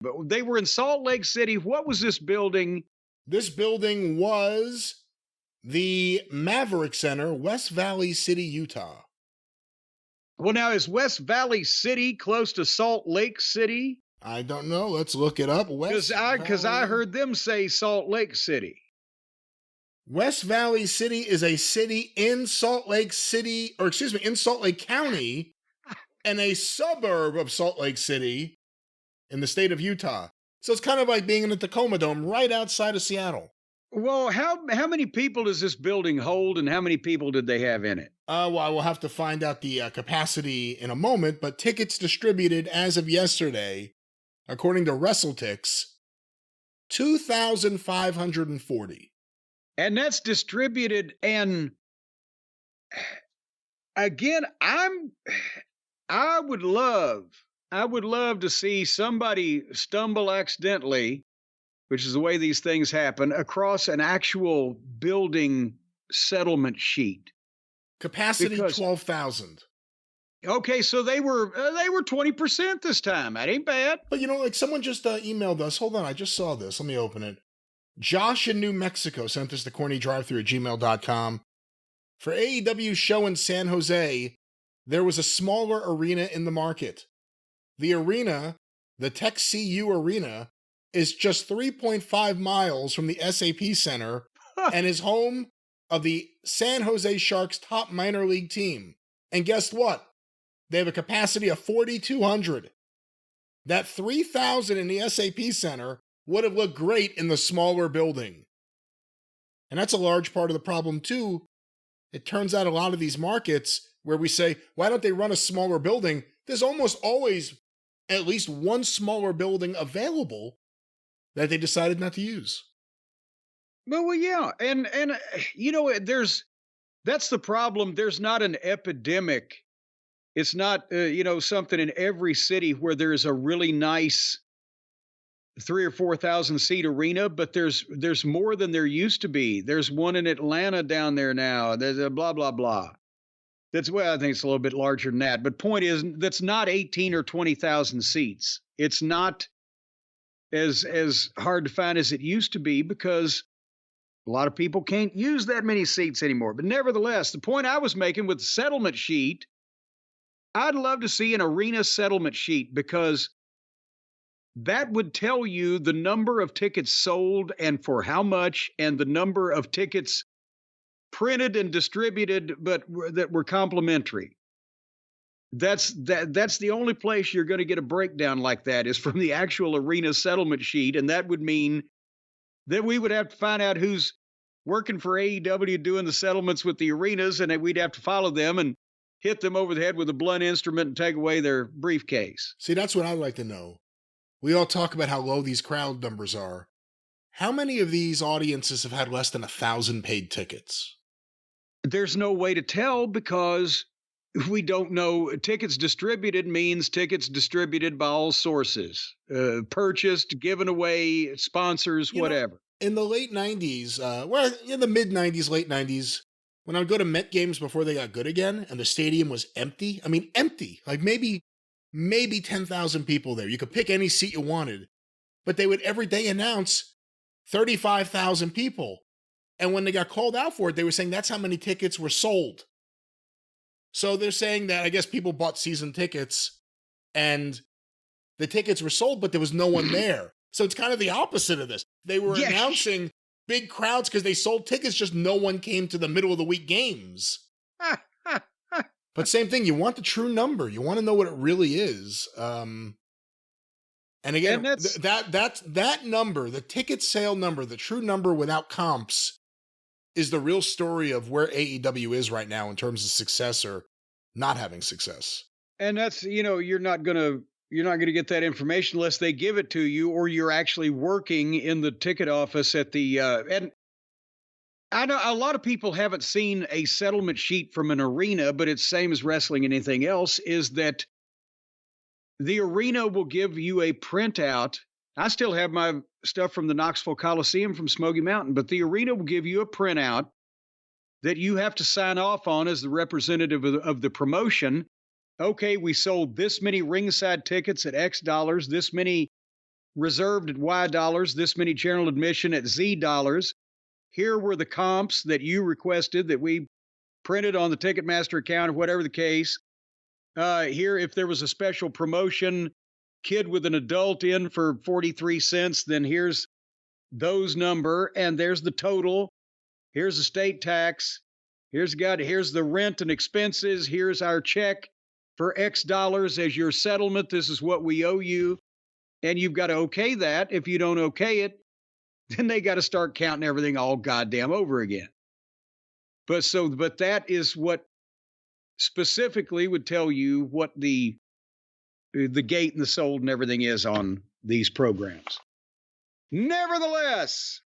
But they were in Salt Lake City. What was this building? This building was the Maverick Center, West Valley City, Utah. Well, now, is West Valley City close to Salt Lake City? I don't know. Let's look it up. Because I heard them say Salt Lake City. West Valley City is a city in Salt Lake City, or excuse me, in Salt Lake County, and a suburb of Salt Lake City in the state of Utah. So it's kind of like being in the Tacoma Dome right outside of Seattle. Well, how many people does this building hold, and how many people did they have in it? Well, I will have to find out the capacity in a moment, but tickets distributed as of yesterday, according to WrestleTix, 2,540. And that's distributed, and again, I would love to see somebody stumble accidentally, which is the way these things happen, across an actual building settlement sheet. Capacity 12,000. Okay, so they were 20% this time. That ain't bad. But like someone just emailed us. Hold on, I just saw this. Let me open it. Josh in New Mexico sent us to CornyDriveThru@gmail.com. For AEW show in San Jose, there was a smaller arena in the market. The arena, the Tech CU Arena, is just 3.5 miles from the SAP Center and is home of the San Jose Sharks' top minor league team. And guess what? They have a capacity of 4,200. That 3,000 in the SAP Center would have looked great in the smaller building. And that's a large part of the problem, too. It turns out a lot of these markets where we say, why don't they run a smaller building? There's almost always at least one smaller building available that they decided not to use. Well, yeah. And that's the problem. There's not an epidemic. It's not, something in every city where there's a really nice 3,000 or 4,000 seat arena, but there's more than there used to be. There's one in Atlanta down there now. There's a blah, blah, blah. I think it's a little bit larger than that. But point is, that's not 18 or 20,000 seats. It's not as hard to find as it used to be because a lot of people can't use that many seats anymore. But nevertheless, the point I was making with the settlement sheet, I'd love to see an arena settlement sheet because that would tell you the number of tickets sold and for how much, and the number of tickets printed and distributed, but that were complimentary. That's the only place you're going to get a breakdown like that is from the actual arena settlement sheet. And that would mean that we would have to find out who's working for AEW doing the settlements with the arenas, and that we'd have to follow them and hit them over the head with a blunt instrument and take away their briefcase. See, that's what I'd like to know. We all talk about how low these crowd numbers are. How many of these audiences have had less than 1,000 paid tickets? There's no way to tell because we don't know. Tickets distributed means tickets distributed by all sources, purchased, given away, sponsors, whatever. In the late 90s, in the mid 90s, late 90s, when I would go to Met games before they got good again and the stadium was empty, empty, like maybe 10,000 people there. You could pick any seat you wanted, but they would every day announce 35,000 people. And when they got called out for it, they were saying that's how many tickets were sold. So they're saying that I guess people bought season tickets and the tickets were sold, but there was no one there. So it's kind of the opposite of this. They were announcing big crowds because they sold tickets, just no one came to the middle of the week games. But same thing, you want the true number. You want to know what it really is. And again, that number, the ticket sale number, the true number without comps, is the real story of where AEW is right now in terms of success or not having success. And that's, you're not going to get that information unless they give it to you, or you're actually working in the ticket office at the, and I know a lot of people haven't seen a settlement sheet from an arena, but it's same as wrestling and anything else, is that the arena will give you a printout. I still have my stuff from the Knoxville Coliseum from Smoky Mountain, but the arena will give you a printout that you have to sign off on as the representative of the promotion. Okay, we sold this many ringside tickets at X dollars, this many reserved at Y dollars, this many general admission at Z dollars. Here were the comps that you requested that we printed on the Ticketmaster account or whatever the case. Here, if there was a special promotion, kid with an adult in for 43 cents, then here's those number, and there's the total. Here's the state tax. Here's the rent and expenses. Here's our check for X dollars as your settlement. This is what we owe you. And you've got to okay that. If you don't okay it, then they got to start counting everything all goddamn over again. But that is what specifically would tell you what the gate and the sold and everything is on these programs. Nevertheless,